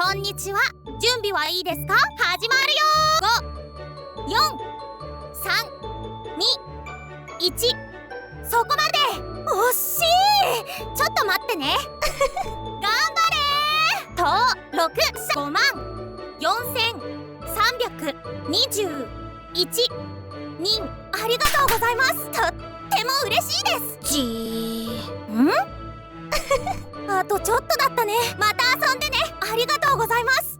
こんにちは。準備はいいですか？始まるよ。5、4、3、2、1。そこまで。惜しい。ちょっと待ってね。頑張れー。と6、5万4321人ありがとうございます。とっても嬉しいです。あとちょっとだったね。また遊んでね。ありがとうございます。